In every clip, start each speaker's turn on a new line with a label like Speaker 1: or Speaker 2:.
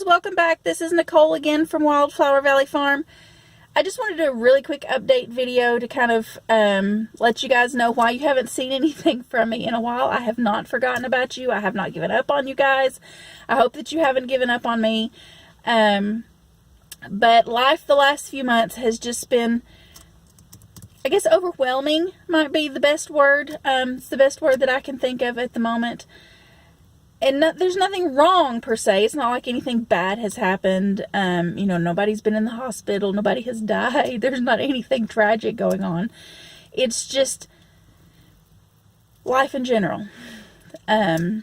Speaker 1: welcome back. This is Nicole again from Wildflower Valley Farm. I just wanted to do a really quick update video to kind of let you guys know why you haven't seen anything from me in a while. I have not forgotten about you. I have not given up on you guys. I hope that you haven't given up on me. But life the last few months has just been, I guess, overwhelming might be the best word. It's the best word that I can think of at the moment. And there's nothing wrong per se. It's not like anything bad has happened. You know, nobody's been in the hospital. Nobody has died. There's not anything tragic going on. It's just life in general. You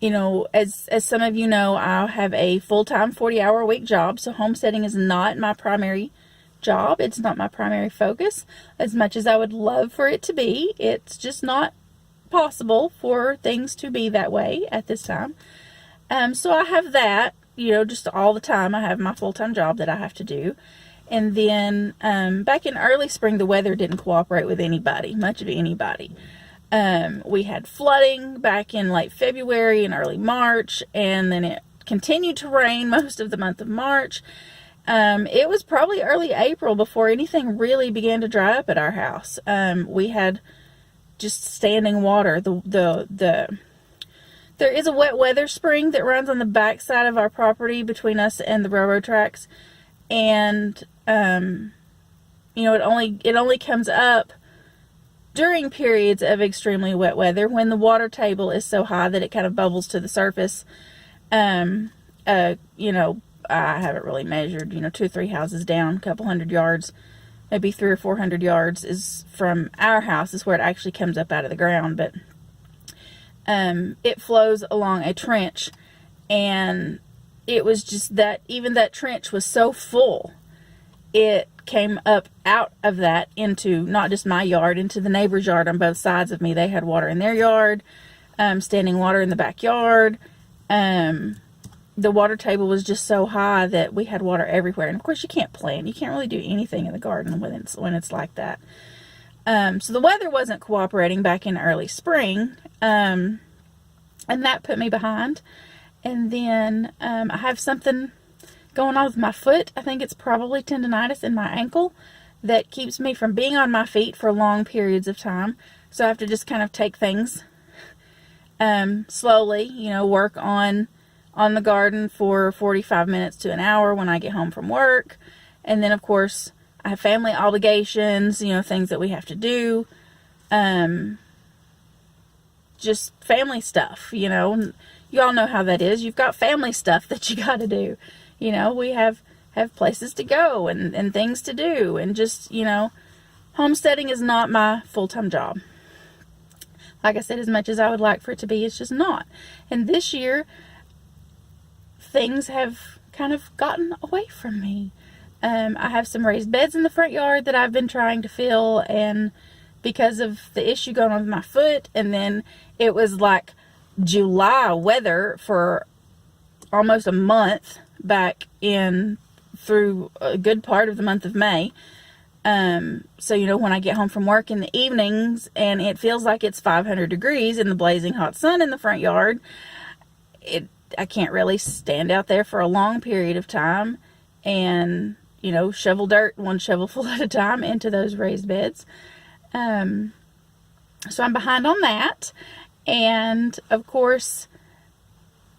Speaker 1: know, as some of you know, I have a full-time 40-hour-a-week job. So homesteading is not my primary job. It's not my primary focus. As much as I would love for it to be, it's just not possible for things to be that way at this time. So I have that, you know, just all the time. I have my full-time job that I have to do. And then back in early spring, the weather didn't cooperate with anybody, much of anybody. We had flooding back in late February and early March, and then it continued to rain most of the month of March. It was probably early April before anything really began to dry up at our house. We had just standing water. There is a wet weather spring that runs on the back side of our property between us and the railroad tracks, and you know, it only comes up during periods of extremely wet weather when the water table is so high that it kind of bubbles to the surface. You know, I haven't really measured, you know, 2 or 3 houses down, a couple hundred yards, maybe 300 or 400 yards is from our house is where it actually comes up out of the ground. But it flows along a trench, and it was just that even that trench was so full, it came up out of that into not just my yard, into the neighbor's yard on both sides of me. They had water in their yard, standing water in the backyard. The water table was just so high that we had water everywhere. And of course, you can't plant. You can't really do anything in the garden when it's like that. So the weather wasn't cooperating back in early spring. And that put me behind. And then I have something going on with my foot. I think it's probably tendonitis in my ankle that keeps me from being on my feet for long periods of time. So I have to just kind of take things slowly, you know, work on the garden for 45 minutes to an hour when I get home from work. And then, of course, I have family obligations, you know, things that we have to do. Just family stuff, you know. You all know how that is. You've got family stuff that you got to do. You know, we have places to go and things to do. And just, you know, homesteading is not my full-time job. Like I said, as much as I would like for it to be, it's just not. And this year, things have kind of gotten away from me. I have some raised beds in the front yard that I've been trying to fill, and because of the issue going on with my foot, and then it was like July weather for almost a month back in through a good part of the month of May. So, you know, when I get home from work in the evenings and it feels like it's 500 degrees in the blazing hot sun in the front yard, I can't really stand out there for a long period of time and, you know, shovel dirt one shovelful at a time into those raised beds. So I'm behind on that. And of course,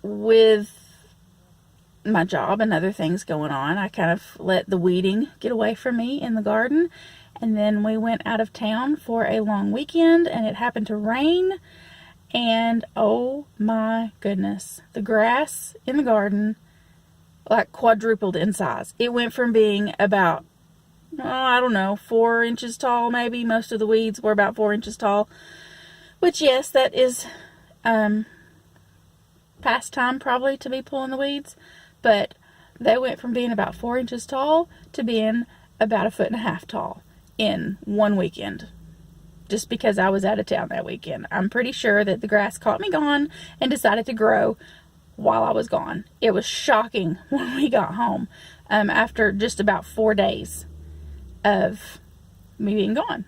Speaker 1: with my job and other things going on, I kind of let the weeding get away from me in the garden. And then we went out of town for a long weekend, and it happened to rain. And oh my goodness, the grass in the garden like quadrupled in size. It went from being about, I don't know, 4 inches tall maybe. Most of the weeds were about 4 inches tall, which, yes, that is past time probably to be pulling the weeds. But they went from being about 4 inches tall to being about 1.5 feet tall in one weekend. Just because I was out of town that weekend. I'm pretty sure that the grass caught me gone and decided to grow while I was gone. It was shocking when we got home after just about 4 days of me being gone.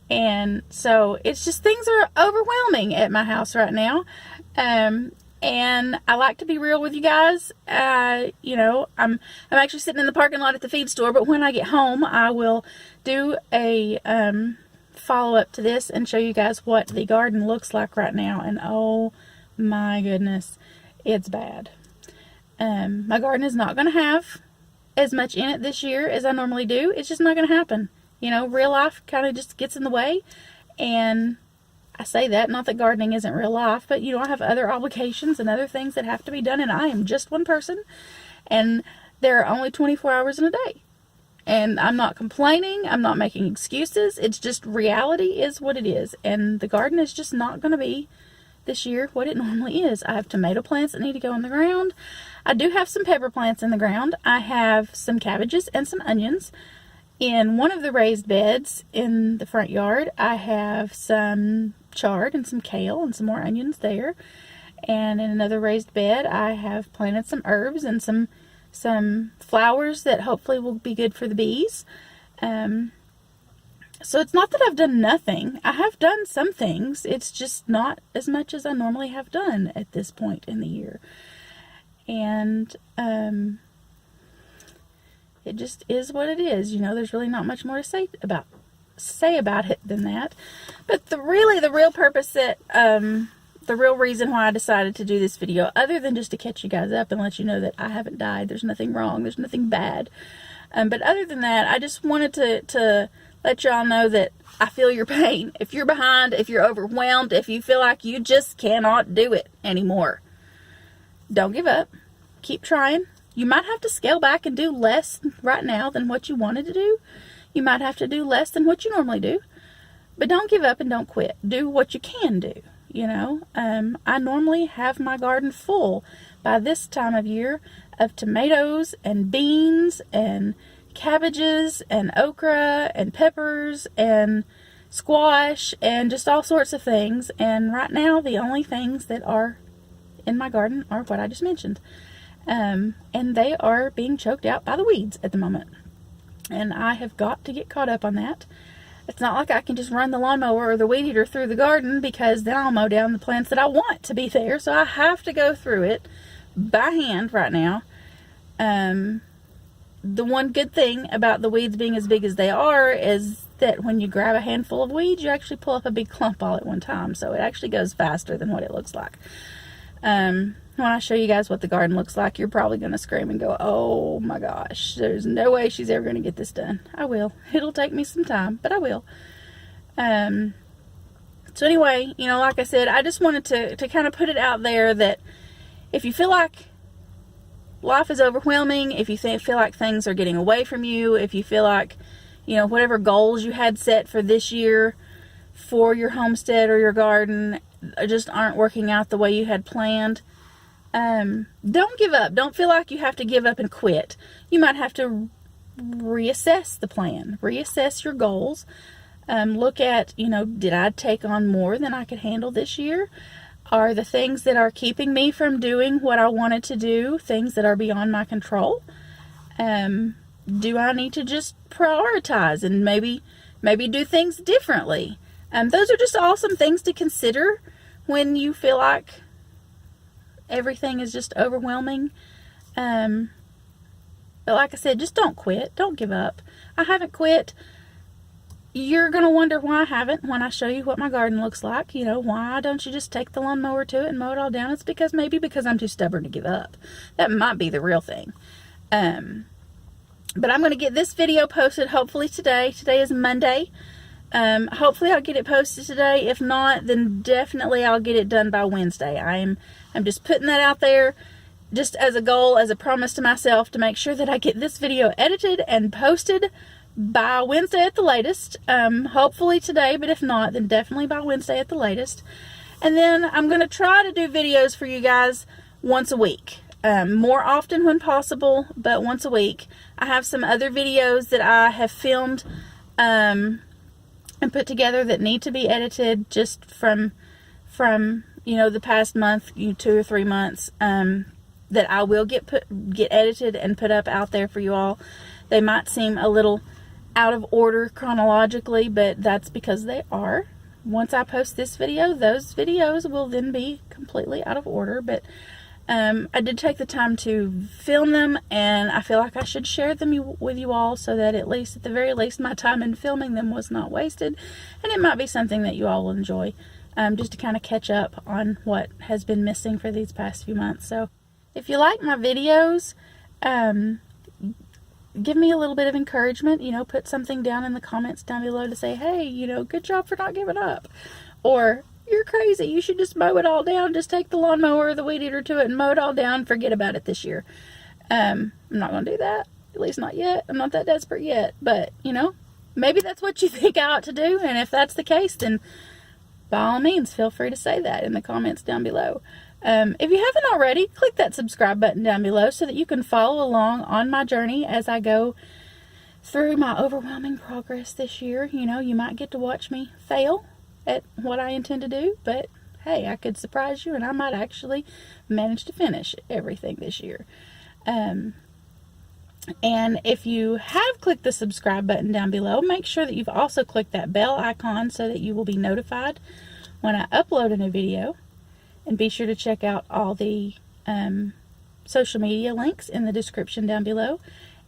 Speaker 1: And so it's just, things are overwhelming at my house right now. And I like to be real with you guys. You know, I'm actually sitting in the parking lot at the feed store, but when I get home, I will do a follow-up to this and show you guys what the garden looks like right now. And oh my goodness, it's bad. My garden is not going to have as much in it this year as I normally do. It's just not going to happen. You know, real life kind of just gets in the way. And I say that, not that gardening isn't real life, but you know, I have other obligations and other things that have to be done, and I am just one person, and there are only 24 hours in a day. And I'm not complaining, I'm not making excuses, it's just reality is what it is, and the garden is just not going to be this year what it normally is. I have tomato plants that need to go in the ground. I do have some pepper plants in the ground. I have some cabbages and some onions. In one of the raised beds in the front yard, I have some chard and some kale and some more onions there. And in another raised bed, I have planted some herbs and some flowers that hopefully will be good for the bees. So it's not that I've done nothing. I have done some things. It's just not as much as I normally have done at this point in the year. And it just is what it is. You know, there's really not much more to say about it than that. But the real purpose that the real reason why I decided to do this video, other than just to catch you guys up and let you know that I haven't died, there's nothing wrong, there's nothing bad, but other than that, I just wanted to let y'all know that I feel your pain. If you're behind, if you're overwhelmed, if you feel like you just cannot do it anymore, don't give up. Keep trying. You might have to scale back and do less right now than what you wanted to do. You might have to do less than what you normally do. But don't give up and don't quit. Do what you can do, you know. I normally have my garden full by this time of year of tomatoes and beans and cabbages and okra and peppers and squash and just all sorts of things. And right now, the only things that are in my garden are what I just mentioned. And they are being choked out by the weeds at the moment. And I have got to get caught up on that. It's not like I can just run the lawnmower or the weed eater through the garden, because then I'll mow down the plants that I want to be there. So I have to go through it by hand right now. The one good thing about the weeds being as big as they are is that when you grab a handful of weeds, you actually pull up a big clump all at one time. So it actually goes faster than what it looks like. When I show you guys what the garden looks like, you're probably going to scream and go, oh my gosh, there's no way she's ever going to get this done. I will. It'll take me some time, but I will. So anyway, you know, like I said, I just wanted to kind of put it out there that if you feel like life is overwhelming, if you feel like things are getting away from you, if you feel like, you know, whatever goals you had set for this year for your homestead or your garden just aren't working out the way you had planned, don't give up. Don't feel like you have to give up and quit. You might have to reassess the plan, reassess your goals, look at, you know, did I take on more than I could handle this year? Are the things that are keeping me from doing what I wanted to do things that are beyond my control? Do I need to just prioritize and maybe do things differently? Those are just awesome things to consider when you feel like everything is just overwhelming. But like I said, just don't quit. Don't give up. I haven't quit. You're going to wonder why I haven't when I show you what my garden looks like. You know, why don't you just take the lawnmower to it and mow it all down? It's because I'm too stubborn to give up. That might be the real thing. But I'm going to get this video posted hopefully today. Today is Monday. Hopefully I'll get it posted today. If not, then definitely I'll get it done by Wednesday. I'm just putting that out there just as a goal, as a promise to myself, to make sure that I get this video edited and posted by Wednesday at the latest. Hopefully today, but if not, then definitely by Wednesday at the latest. And then I'm going to try to do videos for you guys once a week. More often when possible, but once a week. I have some other videos that I have filmed and put together that need to be edited just from you know, the past month, 2 or 3 months, that I will get edited and put up out there for you all. They might seem a little out of order chronologically, but that's because they are. once I post this video, those videos will then be completely out of order. But I did take the time to film them, and I feel like I should share them with you all, so that at the very least, my time in filming them was not wasted, and it might be something that you all will enjoy, just to kind of catch up on what has been missing for these past few months. So if you like my videos, give me a little bit of encouragement, put something down in the comments down below to say, hey, good job for not giving up, or you're crazy, you should just mow it all down, just take the lawnmower or the weed eater to it and mow it all down, forget about it this year. I'm not going to do that, at least not yet. I'm not that desperate yet, but maybe that's what you think I ought to do, and if that's the case, then by all means, feel free to say that in the comments down below. If you haven't already, click that subscribe button down below so that you can follow along on my journey as I go through my overwhelming progress this year. You might get to watch me fail at what I intend to do, but hey, I could surprise you and I might actually manage to finish everything this year. And if you have clicked the subscribe button down below, make sure that you've also clicked that bell icon so that you will be notified when I upload a new video. And be sure to check out all the social media links in the description down below.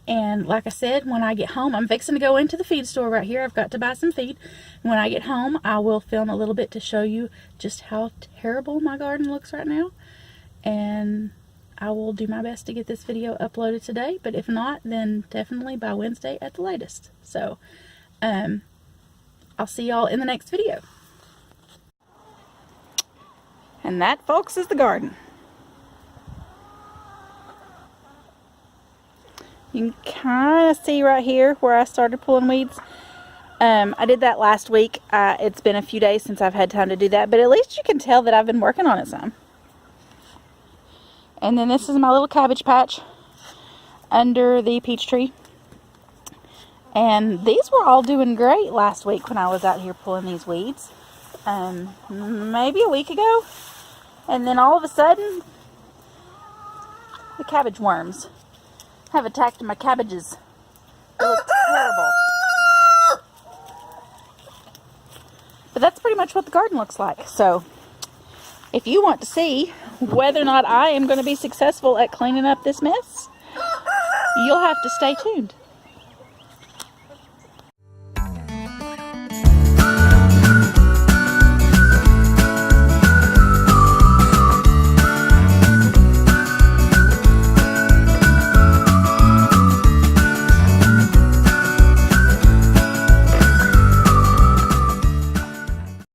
Speaker 1: And like I said, when I get home, I'm fixing to go into the feed store right here. I've got to buy some feed. When I get home, I will film a little bit to show you just how terrible my garden looks right now. And I will do my best to get this video uploaded today. But if not, then definitely by Wednesday at the latest. So, I'll see y'all in the next video. And that, folks, is the garden. You can kind of see right here where I started pulling weeds. I did that last week. It's been a few days since I've had time to do that, but at least you can tell that I've been working on it some. And then this is my little cabbage patch under the peach tree. And these were all doing great last week when I was out here pulling these weeds. Maybe a week ago. And then all of a sudden, the cabbage worms have attacked my cabbages. It looks terrible. But that's pretty much what the garden looks like. So, if you want to see whether or not I am going to be successful at cleaning up this mess, you'll have to stay tuned.